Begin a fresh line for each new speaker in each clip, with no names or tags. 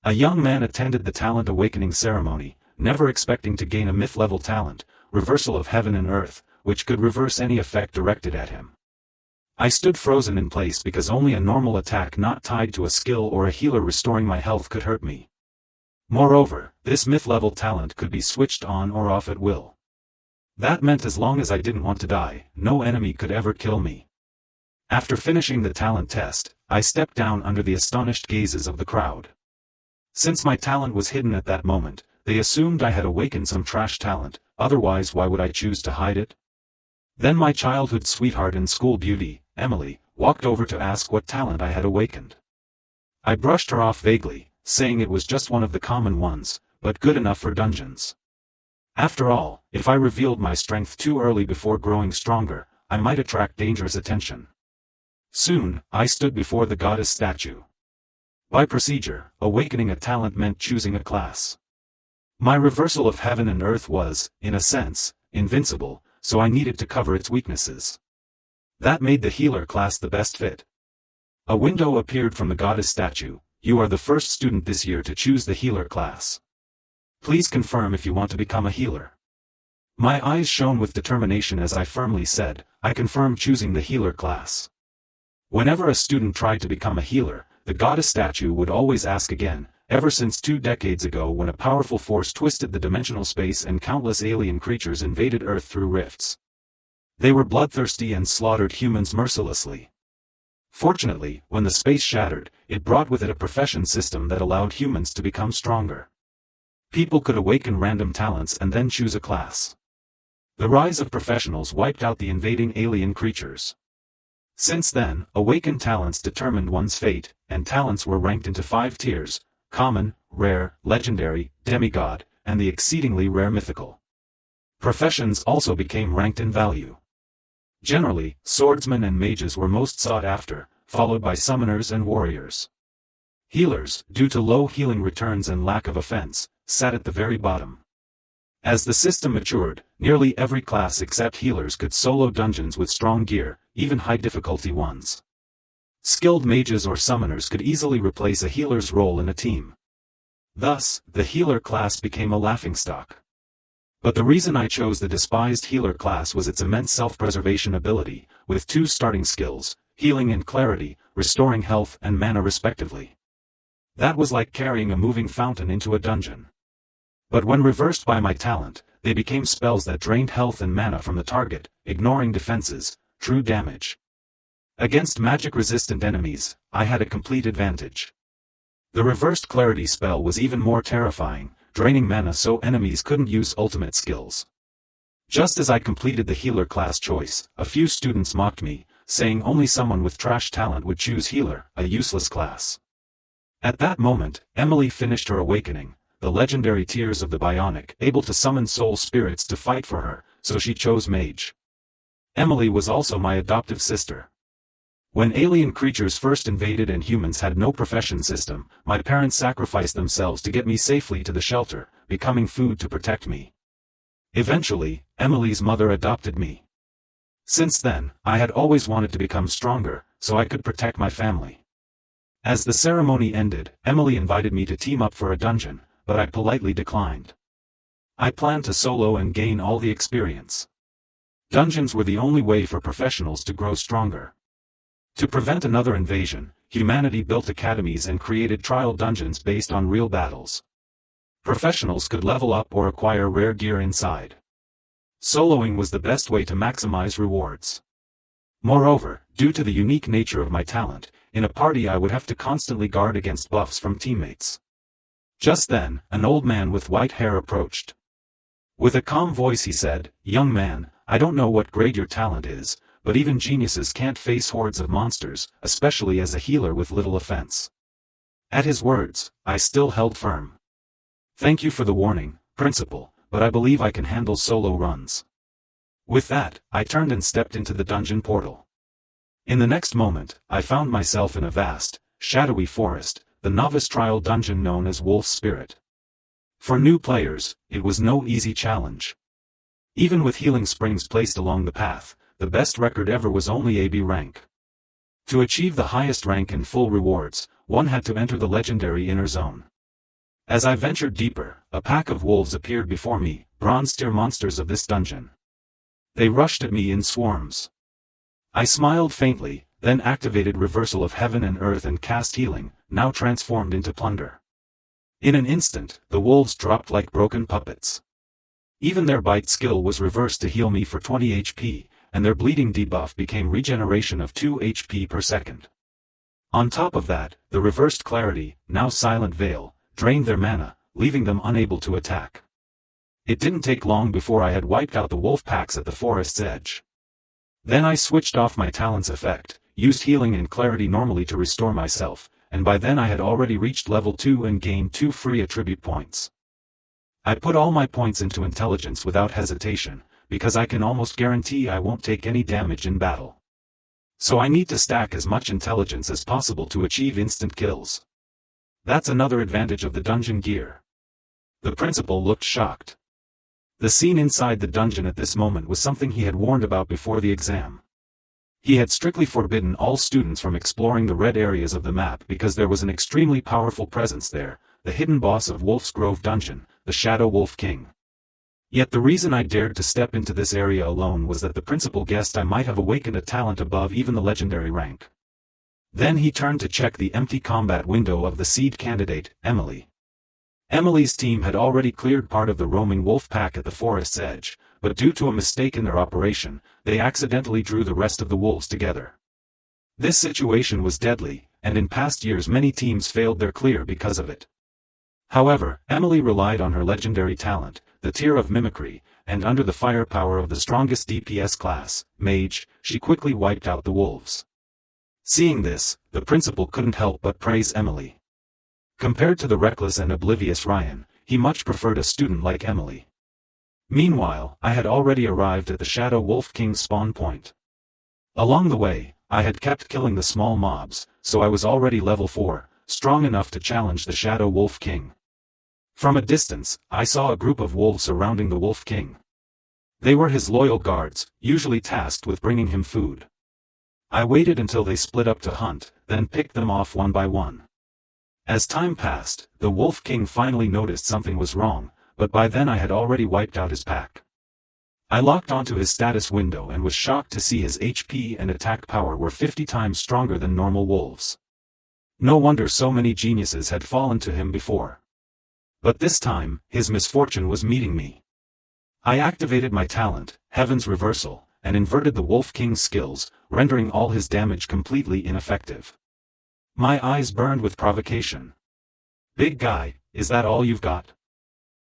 A young man attended the talent awakening ceremony, never expecting to gain a myth-level talent, reversal of heaven and earth, which could reverse any effect directed at him. I stood frozen in place because only a normal attack not tied to a skill or a healer restoring my health could hurt me. Moreover, this myth-level talent could be switched on or off at will. That meant as long as I didn't want to die, no enemy could ever kill me. After finishing the talent test, I stepped down under the astonished gazes of the crowd. Since my talent was hidden at that moment, they assumed I had awakened some trash talent, otherwise why would I choose to hide it? Then my childhood sweetheart and school beauty, Emily, walked over to ask what talent I had awakened. I brushed her off vaguely, saying it was just one of the common ones, but good enough for dungeons. After all, if I revealed my strength too early before growing stronger, I might attract dangerous attention. Soon, I stood before the goddess statue. By procedure, awakening a talent meant choosing a class. My reversal of heaven and earth was, in a sense, invincible, so I needed to cover its weaknesses. That made the healer class the best fit. A window appeared from the goddess statue. You are the first student this year to choose the healer class. Please confirm if you want to become a healer. My eyes shone with determination as I firmly said, I confirm choosing the healer class. Whenever a student tried to become a healer, the goddess statue would always ask again, ever since 2 decades ago when a powerful force twisted the dimensional space and countless alien creatures invaded Earth through rifts. They were bloodthirsty and slaughtered humans mercilessly. Fortunately, when the space shattered, it brought with it a profession system that allowed humans to become stronger. People could awaken random talents and then choose a class. The rise of professionals wiped out the invading alien creatures. Since then, awakened talents determined one's fate, and talents were ranked into 5 tiers: common, rare, legendary, demigod, and the exceedingly rare mythical. Professions also became ranked in value. Generally, swordsmen and mages were most sought after, followed by summoners and warriors. Healers, due to low healing returns and lack of offense, sat at the very bottom. As the system matured, nearly every class except healers could solo dungeons with strong gear, even high-difficulty ones. Skilled mages or summoners could easily replace a healer's role in a team. Thus, the healer class became a laughingstock. But the reason I chose the despised healer class was its immense self-preservation ability, with 2 starting skills, healing and clarity, restoring health and mana respectively. That was like carrying a moving fountain into a dungeon. But when reversed by my talent, they became spells that drained health and mana from the target, ignoring defenses, true damage. Against magic-resistant enemies, I had a complete advantage. The reversed clarity spell was even more terrifying, draining mana so enemies couldn't use ultimate skills. Just as I completed the healer class choice, a few students mocked me, saying only someone with trash talent would choose healer, a useless class. At that moment, Emily finished her awakening, the legendary tears of the bionic, able to summon soul spirits to fight for her, so she chose mage. Emily was also my adoptive sister. When alien creatures first invaded and humans had no profession system, my parents sacrificed themselves to get me safely to the shelter, becoming food to protect me. Eventually, Emily's mother adopted me. Since then, I had always wanted to become stronger, so I could protect my family. As the ceremony ended, Emily invited me to team up for a dungeon, but I politely declined. I planned to solo and gain all the experience. Dungeons were the only way for professionals to grow stronger. To prevent another invasion, humanity built academies and created trial dungeons based on real battles. Professionals could level up or acquire rare gear inside. Soloing was the best way to maximize rewards. Moreover, due to the unique nature of my talent, in a party I would have to constantly guard against buffs from teammates. Just then, an old man with white hair approached. With a calm voice he said, "Young man, I don't know what grade your talent is, but even geniuses can't face hordes of monsters, especially as a healer with little offense." At his words, I still held firm. "Thank you for the warning, Principal, but I believe I can handle solo runs." With that, I turned and stepped into the dungeon portal. In the next moment, I found myself in a vast, shadowy forest, the novice trial dungeon known as Wolf's Spirit. For new players, it was no easy challenge. Even with healing springs placed along the path, the best record ever was only AB rank. To achieve the highest rank and full rewards, one had to enter the legendary inner zone. As I ventured deeper, a pack of wolves appeared before me, bronze tier monsters of this dungeon. They rushed at me in swarms. I smiled faintly, then activated Reversal of Heaven and Earth and cast Healing, now transformed into Plunder. In an instant, the wolves dropped like broken puppets. Even their bite skill was reversed to heal me for 20 HP, and their bleeding debuff became regeneration of 2 HP per second. On top of that, the reversed Clarity, now Silent Veil, drained their mana, leaving them unable to attack. It didn't take long before I had wiped out the wolf packs at the forest's edge. Then I switched off my talent's effect, used Healing and Clarity normally to restore myself, and by then I had already reached level 2 and gained 2 free attribute points. I put all my points into Intelligence without hesitation, because I can almost guarantee I won't take any damage in battle. So I need to stack as much Intelligence as possible to achieve instant kills. That's another advantage of the dungeon gear. The principal looked shocked. The scene inside the dungeon at this moment was something he had warned about before the exam. He had strictly forbidden all students from exploring the red areas of the map because there was an extremely powerful presence there, the hidden boss of Wolf's Grove Dungeon, the Shadow Wolf King. Yet the reason I dared to step into this area alone was that the principal guessed I might have awakened a talent above even the legendary rank. Then he turned to check the empty combat window of the seed candidate, Emily. Emily's team had already cleared part of the roaming wolf pack at the forest's edge, but due to a mistake in their operation, they accidentally drew the rest of the wolves together. This situation was deadly, and in past years many teams failed their clear because of it. However, Emily relied on her legendary talent, the tier of Mimicry, and under the firepower of the strongest DPS class, Mage, she quickly wiped out the wolves. Seeing this, the principal couldn't help but praise Emily. Compared to the reckless and oblivious Ryan, he much preferred a student like Emily. Meanwhile, I had already arrived at the Shadow Wolf King's spawn point. Along the way, I had kept killing the small mobs, so I was already level 4, strong enough to challenge the Shadow Wolf King. From a distance, I saw a group of wolves surrounding the Wolf King. They were his loyal guards, usually tasked with bringing him food. I waited until they split up to hunt, then picked them off one by one. As time passed, the Wolf King finally noticed something was wrong, but by then I had already wiped out his pack. I locked onto his status window and was shocked to see his HP and attack power were 50 times stronger than normal wolves. No wonder so many geniuses had fallen to him before. But this time, his misfortune was meeting me. I activated my talent, Heaven's Reversal, and inverted the Wolf King's skills, rendering all his damage completely ineffective. My eyes burned with provocation. "Big guy, is that all you've got?"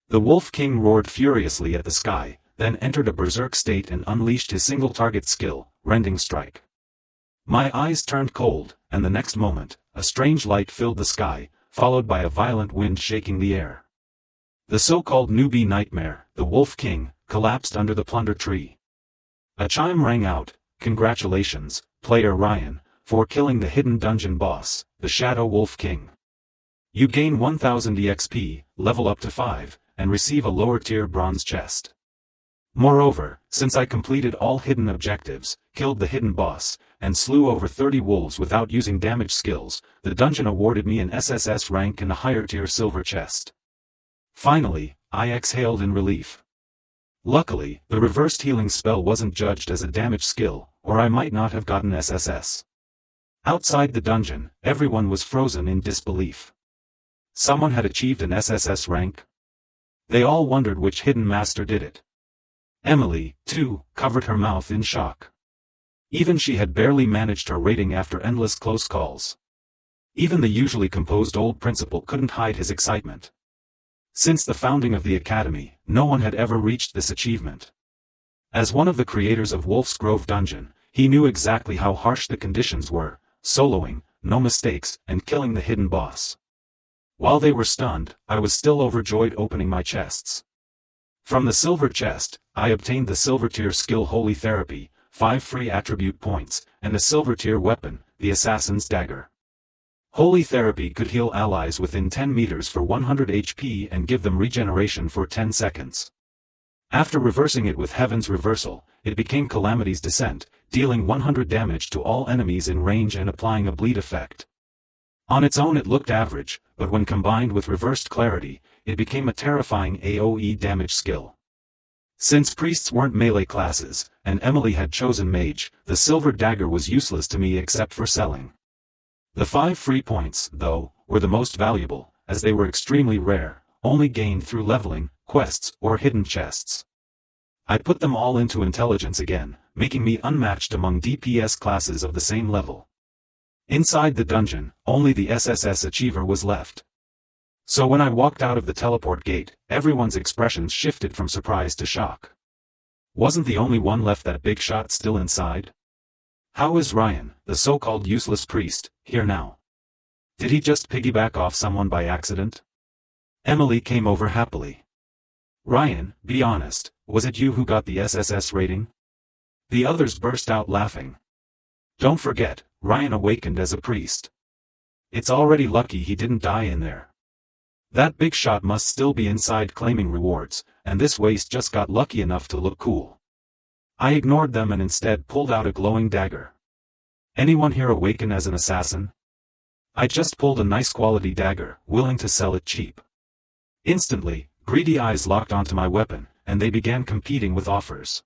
The Wolf King roared furiously at the sky, then entered a berserk state and unleashed his single-target skill, Rending Strike. My eyes turned cold, and the next moment, a strange light filled the sky, followed by a violent wind shaking the air. The so-called newbie nightmare, the Wolf King, collapsed under the plunder tree. A chime rang out, "Congratulations, player Ryan, for killing the hidden dungeon boss, the Shadow Wolf King. You gain 1000 EXP, level up to 5, and receive a lower-tier bronze chest. Moreover, since I completed all hidden objectives, killed the hidden boss, and slew over 30 wolves without using damage skills, the dungeon awarded me an SSS rank and a higher-tier silver chest." Finally, I exhaled in relief. Luckily, the reversed healing spell wasn't judged as a damage skill, or I might not have gotten SSS. Outside the dungeon, everyone was frozen in disbelief. Someone had achieved an SSS rank? They all wondered which hidden master did it. Emily, too, covered her mouth in shock. Even she had barely managed her rating after endless close calls. Even the usually composed old principal couldn't hide his excitement. Since the founding of the academy, no one had ever reached this achievement. As one of the creators of Wolf's Grove Dungeon, he knew exactly how harsh the conditions were: soloing, no mistakes, and killing the hidden boss. While they were stunned, I was still overjoyed opening my chests. From the silver chest, I obtained the silver tier skill Holy Therapy, 5 free attribute points, and a silver tier weapon, the Assassin's Dagger. Holy Therapy could heal allies within 10 meters for 100 HP and give them regeneration for 10 seconds. After reversing it with Heaven's Reversal, it became Calamity's Descent, dealing 100 damage to all enemies in range and applying a bleed effect. On its own it looked average, but when combined with reversed clarity, it became a terrifying AoE damage skill. Since priests weren't melee classes, and Emily had chosen mage, the silver dagger was useless to me except for selling. The 5 free points, though, were the most valuable, as they were extremely rare, only gained through leveling, quests, or hidden chests. I put them all into intelligence again, making me unmatched among DPS classes of the same level. Inside the dungeon, only the SSS achiever was left. So when I walked out of the teleport gate, everyone's expressions shifted from surprise to shock. Wasn't the only one left that big shot still inside? How is Ryan, the so-called useless priest, here now? Did he just piggyback off someone by accident? Emily came over happily. Ryan, be honest, was it you who got the SSS rating? The others burst out laughing. Don't forget, Ryan awakened as a priest. It's already lucky he didn't die in there. That big shot must still be inside claiming rewards, and this waste just got lucky enough to look cool. I ignored them and instead pulled out a glowing dagger. Anyone here awaken as an assassin? I just pulled a nice quality dagger, willing to sell it cheap. Instantly, greedy eyes locked onto my weapon, and they began competing with offers.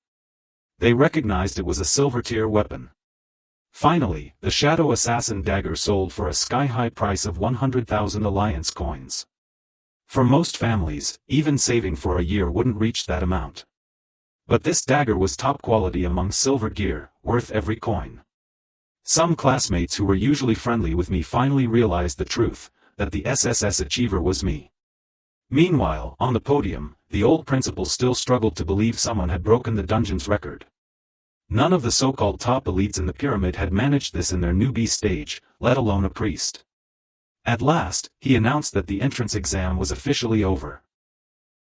They recognized it was a silver-tier weapon. Finally, the Shadow Assassin dagger sold for a sky-high price of 100,000 Alliance coins. For most families, even saving for a year wouldn't reach that amount. But this dagger was top quality among silver gear, worth every coin. Some classmates who were usually friendly with me finally realized the truth, that the SSS achiever was me. Meanwhile, on the podium, the old principal still struggled to believe someone had broken the dungeon's record. None of the so-called top elites in the pyramid had managed this in their newbie stage, let alone a priest. At last, he announced that the entrance exam was officially over.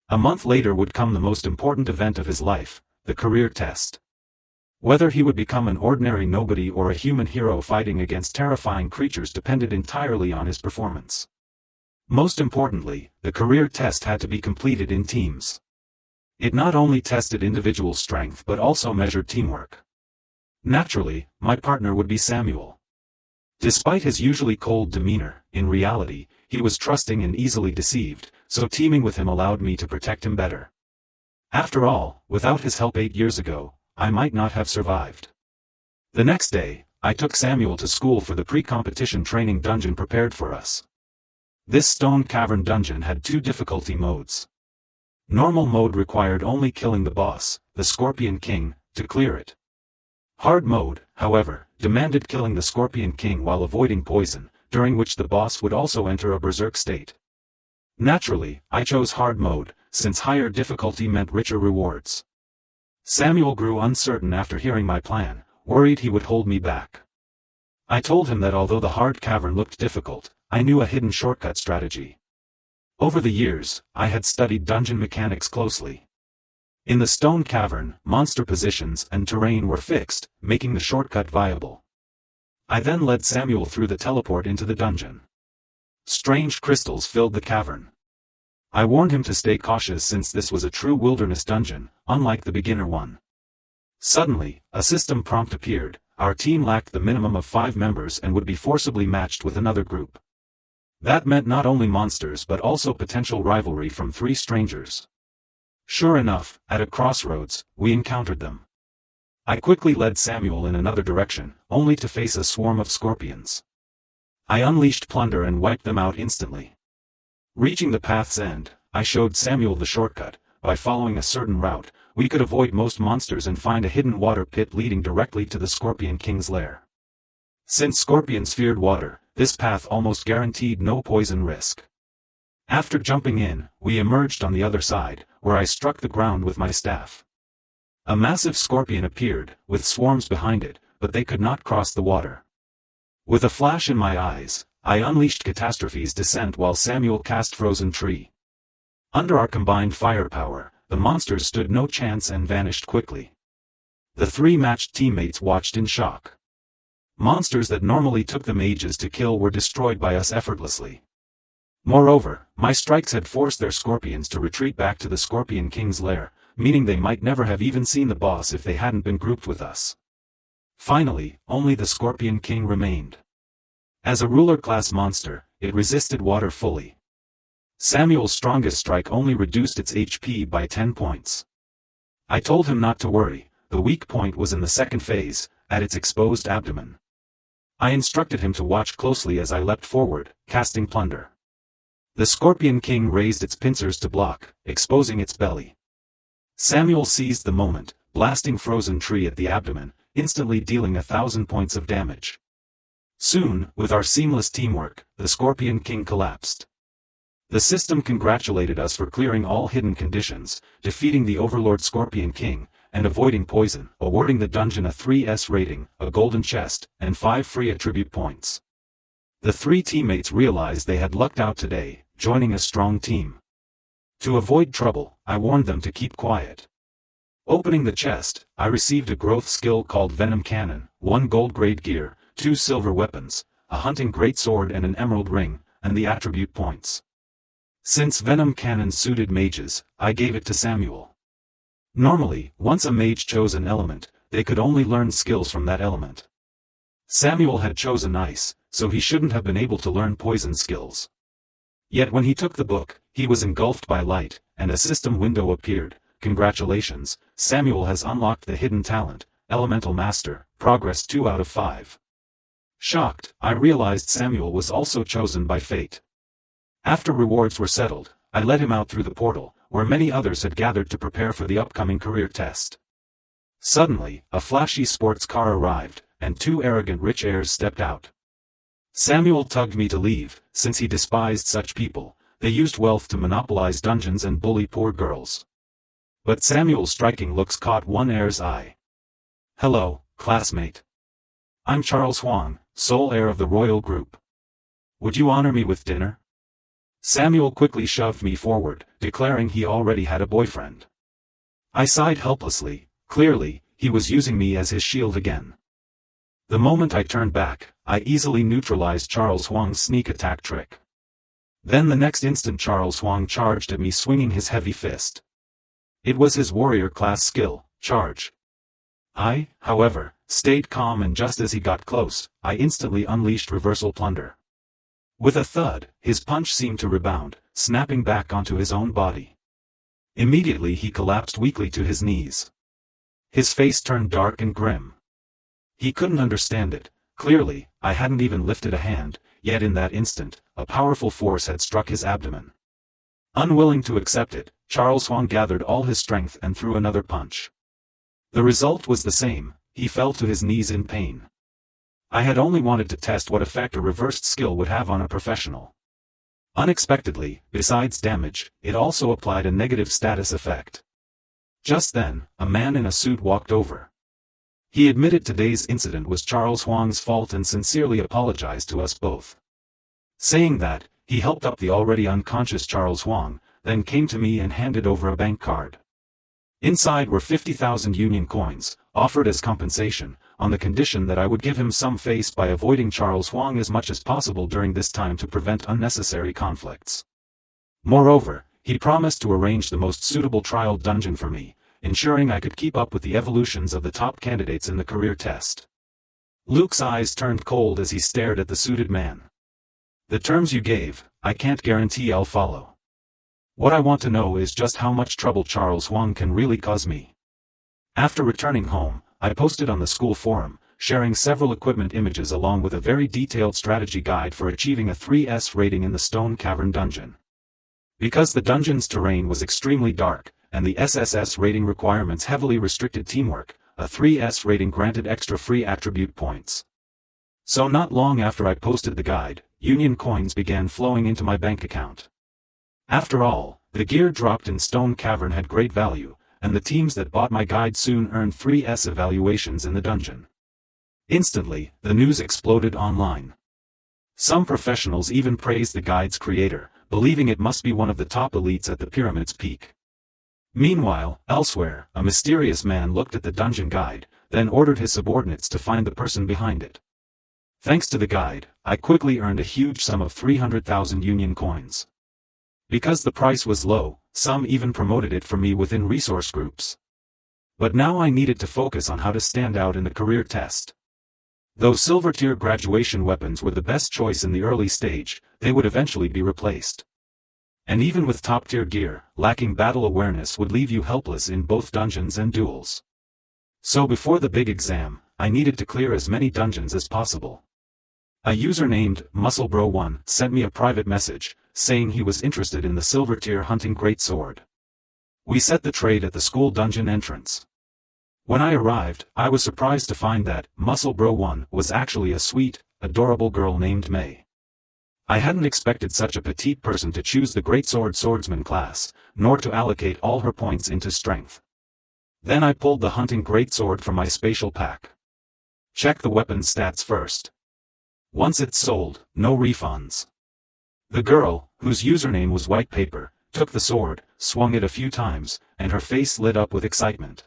A month later would come the most important event of his life, the career test. Whether he would become an ordinary nobody or a human hero fighting against terrifying creatures depended entirely on his performance. Most importantly, the career test had to be completed in teams. It not only tested individual strength but also measured teamwork. Naturally, my partner would be Samuel. Despite his usually cold demeanor, in reality, he was trusting and easily deceived, so teaming with him allowed me to protect him better. After all, without his help 8 years ago, I might not have survived. The next day, I took Samuel to school for the pre-competition training dungeon prepared for us. This stone cavern dungeon had 2 difficulty modes. Normal mode required only killing the boss, the Scorpion King, to clear it. Hard mode, however, demanded killing the Scorpion King while avoiding poison, during which the boss would also enter a berserk state. Naturally, I chose hard mode, since higher difficulty meant richer rewards. Samuel grew uncertain after hearing my plan, worried he would hold me back. I told him that although the hard cavern looked difficult, I knew a hidden shortcut strategy. Over the years, I had studied dungeon mechanics closely. In the stone cavern, monster positions and terrain were fixed, making the shortcut viable. I then led Samuel through the teleport into the dungeon. Strange crystals filled the cavern. I warned him to stay cautious since this was a true wilderness dungeon, unlike the beginner one. Suddenly, a system prompt appeared. Our team lacked the minimum of 5 members and would be forcibly matched with another group. That meant not only monsters but also potential rivalry from 3 strangers. Sure enough, at a crossroads, we encountered them. I quickly led Samuel in another direction, only to face a swarm of scorpions. I unleashed plunder and wiped them out instantly. Reaching the path's end, I showed Samuel the shortcut. By following a certain route, we could avoid most monsters and find a hidden water pit leading directly to the Scorpion King's lair. Since scorpions feared water, this path almost guaranteed no poison risk. After jumping in, we emerged on the other side, where I struck the ground with my staff. A massive scorpion appeared, with swarms behind it, but they could not cross the water. With a flash in my eyes, I unleashed Catastrophe's Descent while Samuel cast Frozen Tree. Under our combined firepower, the monsters stood no chance and vanished quickly. The 3 matched teammates watched in shock. Monsters that normally took them ages to kill were destroyed by us effortlessly. Moreover, my strikes had forced their scorpions to retreat back to the Scorpion King's lair, meaning they might never have even seen the boss if they hadn't been grouped with us. Finally, only the Scorpion King remained. As a ruler-class monster, it resisted water fully. Samuel's strongest strike only reduced its HP by 10 points. I told him not to worry, the weak point was in the second phase, at its exposed abdomen. I instructed him to watch closely as I leapt forward, casting plunder. The Scorpion King raised its pincers to block, exposing its belly. Samuel seized the moment, blasting Frozen Tree at the abdomen, instantly dealing 1,000 points of damage. Soon, with our seamless teamwork, the Scorpion King collapsed. The system congratulated us for clearing all hidden conditions, defeating the Overlord Scorpion King, and avoiding poison, awarding the dungeon a 3S rating, a golden chest, and 5 free attribute points. The 3 teammates realized they had lucked out today, joining a strong team. To avoid trouble, I warned them to keep quiet. Opening the chest, I received a growth skill called Venom Cannon, 1 gold grade gear, 2 silver weapons, a hunting greatsword and an emerald ring, and the attribute points. Since Venom Cannon suited mages, I gave it to Samuel. Normally, once a mage chose an element, they could only learn skills from that element. Samuel had chosen ice, so he shouldn't have been able to learn poison skills. Yet when he took the book, he was engulfed by light, and a system window appeared. Congratulations, Samuel has unlocked the hidden talent, Elemental Master, progress 2 out of 5. Shocked, I realized Samuel was also chosen by fate. After rewards were settled, I led him out through the portal, where many others had gathered to prepare for the upcoming career test. Suddenly, a flashy sports car arrived, and 2 arrogant rich heirs stepped out. Samuel tugged me to leave, since he despised such people. They used wealth to monopolize dungeons and bully poor girls. But Samuel's striking looks caught one heir's eye. "Hello, classmate. I'm Charles Huang, sole heir of the royal group. Would you honor me with dinner?" Samuel quickly shoved me forward, declaring he already had a boyfriend. I sighed helplessly. Clearly, he was using me as his shield again. The moment I turned back, I easily neutralized Charles Huang's sneak attack trick. Then the next instant Charles Huang charged at me swinging his heavy fist. It was his warrior class skill, Charge. I, however, stayed calm, and just as he got close, I instantly unleashed Reversal Plunder. With a thud, his punch seemed to rebound, snapping back onto his own body. Immediately he collapsed weakly to his knees. His face turned dark and grim. He couldn't understand it. Clearly, I hadn't even lifted a hand, yet in that instant, a powerful force had struck his abdomen. Unwilling to accept it, Charles Huang gathered all his strength and threw another punch. The result was the same. He fell to his knees in pain. I had only wanted to test what effect a reversed skill would have on a professional. Unexpectedly, besides damage, it also applied a negative status effect. Just then, a man in a suit walked over. He admitted today's incident was Charles Huang's fault and sincerely apologized to us both. Saying that, he helped up the already unconscious Charles Huang, then came to me and handed over a bank card. Inside were 50,000 Union coins, offered as compensation, on the condition that I would give him some face by avoiding Charles Huang as much as possible during this time to prevent unnecessary conflicts. Moreover, he promised to arrange the most suitable trial dungeon for me, ensuring I could keep up with the evolutions of the top candidates in the career test. Luke's eyes turned cold as he stared at the suited man. "The terms you gave, I can't guarantee I'll follow. What I want to know is just how much trouble Charles Huang can really cause me." After returning home, I posted on the school forum, sharing several equipment images along with a very detailed strategy guide for achieving a 3S rating in the Stone Cavern dungeon. Because the dungeon's terrain was extremely dark, and the SSS rating requirements heavily restricted teamwork, a 3S rating granted extra free attribute points. So not long after I posted the guide, Union coins began flowing into my bank account. After all, the gear dropped in Stone Cavern had great value, and the teams that bought my guide soon earned 3S evaluations in the dungeon. Instantly, the news exploded online. Some professionals even praised the guide's creator, believing it must be one of the top elites at the pyramid's peak. Meanwhile, elsewhere, a mysterious man looked at the dungeon guide, then ordered his subordinates to find the person behind it. Thanks to the guide, I quickly earned a huge sum of 300,000 Union coins. Because the price was low, some even promoted it for me within resource groups. But now I needed to focus on how to stand out in the career test. Though silver tier graduation weapons were the best choice in the early stage, they would eventually be replaced. And even with top tier gear, lacking battle awareness would leave you helpless in both dungeons and duels. So before the big exam, I needed to clear as many dungeons as possible. A user named MuscleBro1 sent me a private message, saying he was interested in the silver tier hunting greatsword. We set the trade at the school dungeon entrance. When I arrived, I was surprised to find that MuscleBro1 was actually a sweet, adorable girl named May. I hadn't expected such a petite person to choose the greatsword swordsman class, nor to allocate all her points into strength. Then I pulled the hunting greatsword from my spatial pack. Check the weapon's stats first. Once it's sold, no refunds. The girl, whose username was White Paper, took the sword, swung it a few times, and her face lit up with excitement.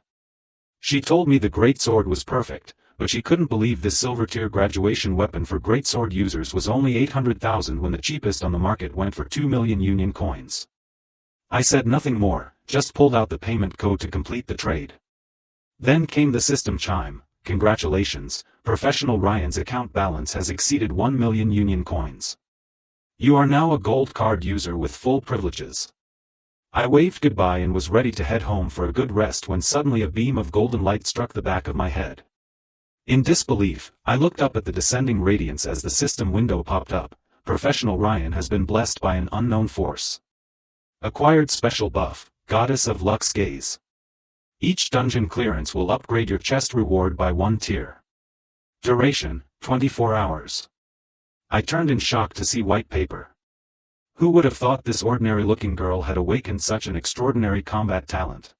She told me the greatsword was perfect, but she couldn't believe this silver tier graduation weapon for greatsword users was only 800,000 when the cheapest on the market went for 2 million Union coins. I said nothing more, just pulled out the payment code to complete the trade. Then came the system chime. Congratulations, Professional Ryan's account balance has exceeded 1 million Union coins. You are now a gold card user with full privileges. I waved goodbye and was ready to head home for a good rest when suddenly a beam of golden light struck the back of my head. In disbelief, I looked up at the descending radiance as the system window popped up. Professional Ryan has been blessed by an unknown force. Acquired special buff, Goddess of Luck's Gaze. Each dungeon clearance will upgrade your chest reward by 1 tier. Duration, 24 hours. I turned in shock to see White Paper. Who would have thought this ordinary-looking girl had awakened such an extraordinary combat talent?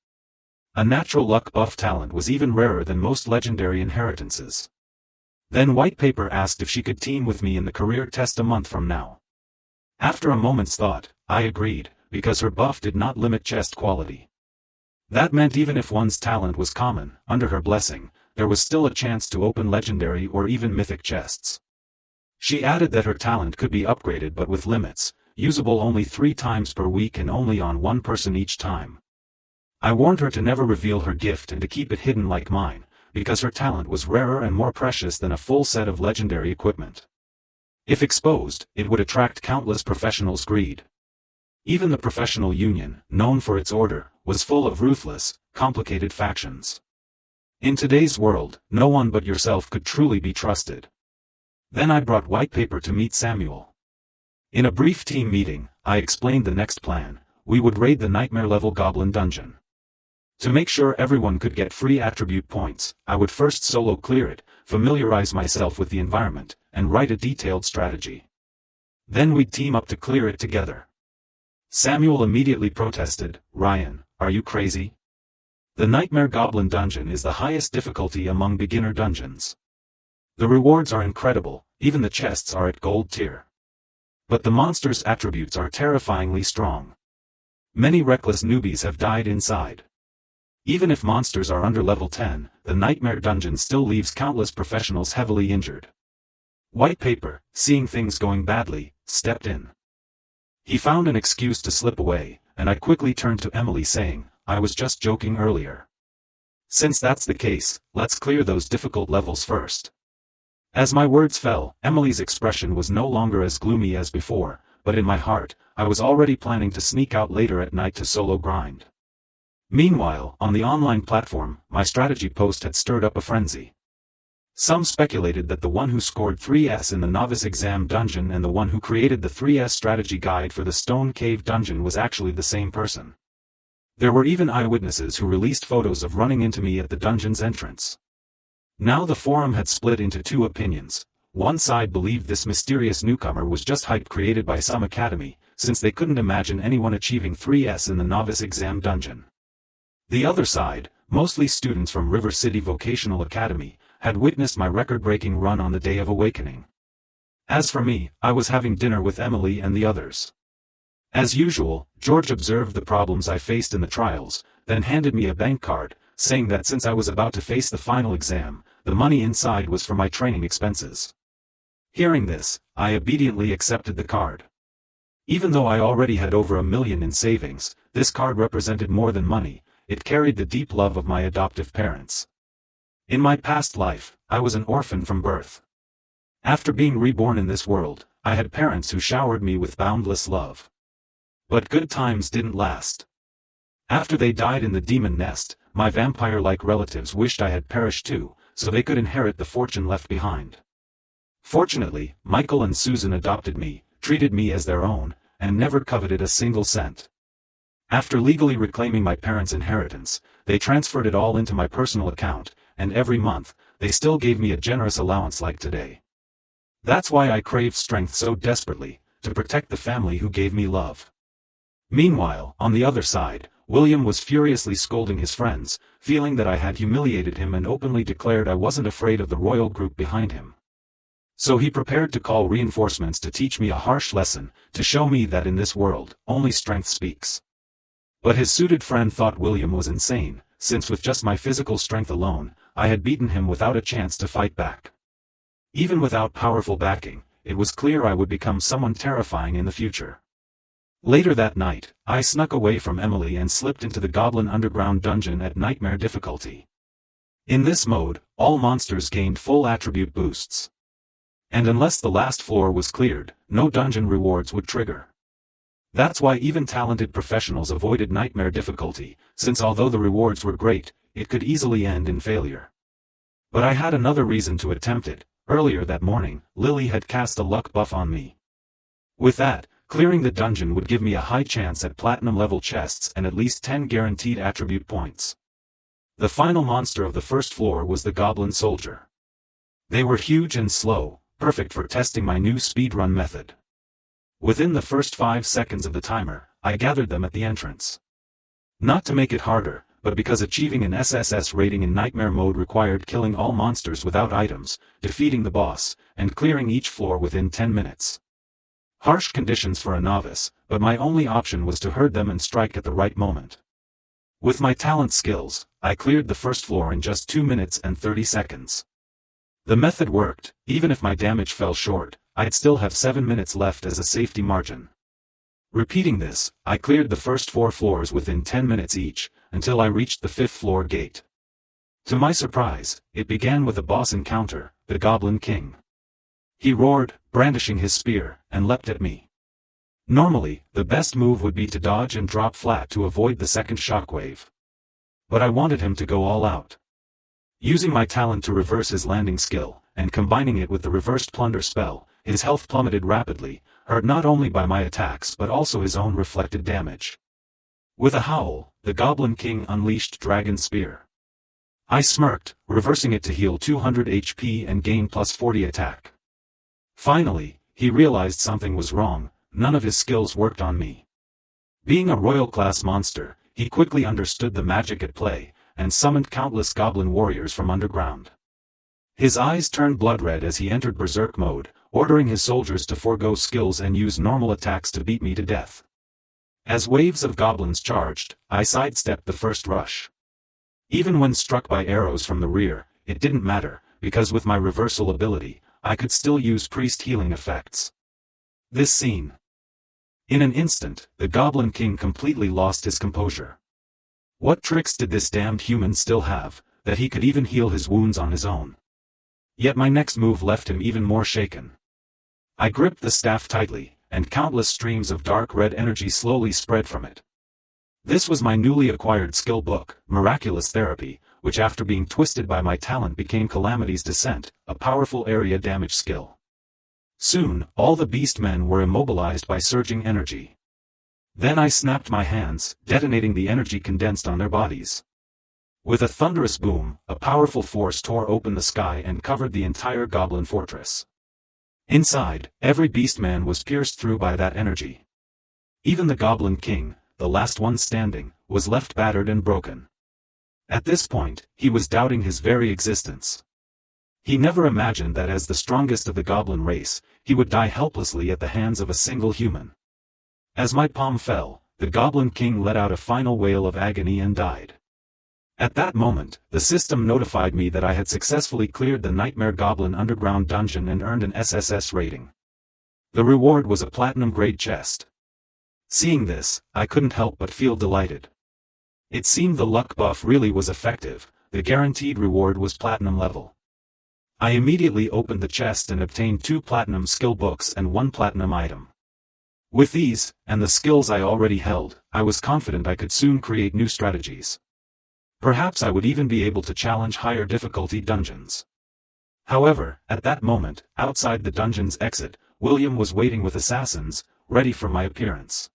A natural luck buff talent was even rarer than most legendary inheritances. Then White Paper asked if she could team with me in the career test a month from now. After a moment's thought, I agreed, because her buff did not limit chest quality. That meant even if one's talent was common, under her blessing, there was still a chance to open legendary or even mythic chests. She added that her talent could be upgraded but with limits, usable only 3 times per week and only on 1 person each time. I warned her to never reveal her gift and to keep it hidden like mine, because her talent was rarer and more precious than a full set of legendary equipment. If exposed, it would attract countless professionals' greed. Even the professional union, known for its order, was full of ruthless, complicated factions. In today's world, no one but yourself could truly be trusted. Then I brought White Paper to meet Samuel. In a brief team meeting, I explained the next plan. We would raid the nightmare-level Goblin dungeon. To make sure everyone could get free attribute points, I would first solo clear it, familiarize myself with the environment, and write a detailed strategy. Then we'd team up to clear it together. Samuel immediately protested, "Ryan, are you crazy? The Nightmare Goblin dungeon is the highest difficulty among beginner dungeons. The rewards are incredible, even the chests are at gold tier. But the monster's attributes are terrifyingly strong. Many reckless newbies have died inside. Even if monsters are under level 10, the Nightmare dungeon still leaves countless professionals heavily injured." White Paper, seeing things going badly, stepped in. He found an excuse to slip away, and I quickly turned to Emily saying, "I was just joking earlier. Since that's the case, let's clear those difficult levels first." As my words fell, Emily's expression was no longer as gloomy as before, but in my heart, I was already planning to sneak out later at night to solo grind. Meanwhile, on the online platform, my strategy post had stirred up a frenzy. Some speculated that the one who scored 3S in the novice exam dungeon and the one who created the 3S strategy guide for the Stone Cave dungeon was actually the same person. There were even eyewitnesses who released photos of running into me at the dungeon's entrance. Now the forum had split into 2 opinions. One side believed this mysterious newcomer was just hype created by some academy, since they couldn't imagine anyone achieving 3S in the novice exam dungeon. The other side, mostly students from River City Vocational Academy, had witnessed my record-breaking run on the day of awakening. As for me, I was having dinner with Emily and the others. As usual, George observed the problems I faced in the trials, then handed me a bank card, saying that since I was about to face the final exam, the money inside was for my training expenses. Hearing this, I obediently accepted the card. Even though I already had over $1 million in savings, this card represented more than money. It carried the deep love of my adoptive parents. In my past life, I was an orphan from birth. After being reborn in this world, I had parents who showered me with boundless love. But good times didn't last. After they died in the demon nest, my vampire-like relatives wished I had perished too, so they could inherit the fortune left behind. Fortunately, Michael and Susan adopted me, treated me as their own, and never coveted a single cent. After legally reclaiming my parents' inheritance, they transferred it all into my personal account, and every month, they still gave me a generous allowance like today. That's why I craved strength so desperately, to protect the family who gave me love. Meanwhile, on the other side, William was furiously scolding his friends, feeling that I had humiliated him and openly declared I wasn't afraid of the royal group behind him. So he prepared to call reinforcements to teach me a harsh lesson, to show me that in this world, only strength speaks. But his suited friend thought William was insane, since with just my physical strength alone, I had beaten him without a chance to fight back. Even without powerful backing, it was clear I would become someone terrifying in the future. Later that night, I snuck away from Emily and slipped into the Goblin Underground dungeon at nightmare difficulty. In this mode, all monsters gained full attribute boosts. And unless the last floor was cleared, no dungeon rewards would trigger. That's why even talented professionals avoided nightmare difficulty, since although the rewards were great, it could easily end in failure. But I had another reason to attempt it. Earlier that morning, Lily had cast a luck buff on me. With that, clearing the dungeon would give me a high chance at platinum-level chests and at least 10 guaranteed attribute points. The final monster of the first floor was the Goblin Soldier. They were huge and slow, perfect for testing my new speedrun method. Within the first 5 seconds of the timer, I gathered them at the entrance. Not to make it harder, but because achieving an SSS rating in nightmare mode required killing all monsters without items, defeating the boss, and clearing each floor within 10 minutes. Harsh conditions for a novice, but my only option was to herd them and strike at the right moment. With my talent skills, I cleared the first floor in just 2 minutes and 30 seconds. The method worked. Even if my damage fell short, I'd still have 7 minutes left as a safety margin. Repeating this, I cleared the first 4 floors within 10 minutes each, until I reached the 5th floor gate. To my surprise, it began with a boss encounter, the Goblin King. He roared, brandishing his spear, and leapt at me. Normally, the best move would be to dodge and drop flat to avoid the second shockwave. But I wanted him to go all out. Using my talent to reverse his landing skill, and combining it with the reversed plunder spell, his health plummeted rapidly, hurt not only by my attacks but also his own reflected damage. With a howl, the Goblin King unleashed Dragon Spear. I smirked, reversing it to heal 200 HP and gain plus 40 attack. Finally, he realized something was wrong. None of his skills worked on me. Being a royal-class monster, he quickly understood the magic at play, and summoned countless goblin warriors from underground. His eyes turned blood-red as he entered berserk mode, ordering his soldiers to forego skills and use normal attacks to beat me to death. As waves of goblins charged, I sidestepped the first rush. Even when struck by arrows from the rear, it didn't matter, because with my reversal ability, I could still use priest healing effects. This scene. In an instant, the Goblin King completely lost his composure. What tricks did this damned human still have, that he could even heal his wounds on his own? Yet my next move left him even more shaken. I gripped the staff tightly, and countless streams of dark red energy slowly spread from it. This was my newly acquired skill book, Miraculous Therapy, which after being twisted by my talent became Calamity's Descent, a powerful area damage skill. Soon, all the beastmen were immobilized by surging energy. Then I snapped my hands, detonating the energy condensed on their bodies. With a thunderous boom, a powerful force tore open the sky and covered the entire goblin fortress. Inside, every beastman was pierced through by that energy. Even the Goblin King, the last one standing, was left battered and broken. At this point, he was doubting his very existence. He never imagined that as the strongest of the goblin race, he would die helplessly at the hands of a single human. As my palm fell, the Goblin King let out a final wail of agony and died. At that moment, the system notified me that I had successfully cleared the Nightmare Goblin Underground dungeon and earned an SSS rating. The reward was a platinum-grade chest. Seeing this, I couldn't help but feel delighted. It seemed the luck buff really was effective. The guaranteed reward was platinum level. I immediately opened the chest and obtained 2 platinum skill books and 1 platinum item. With these, and the skills I already held, I was confident I could soon create new strategies. Perhaps I would even be able to challenge higher difficulty dungeons. However, at that moment, outside the dungeon's exit, William was waiting with assassins, ready for my appearance.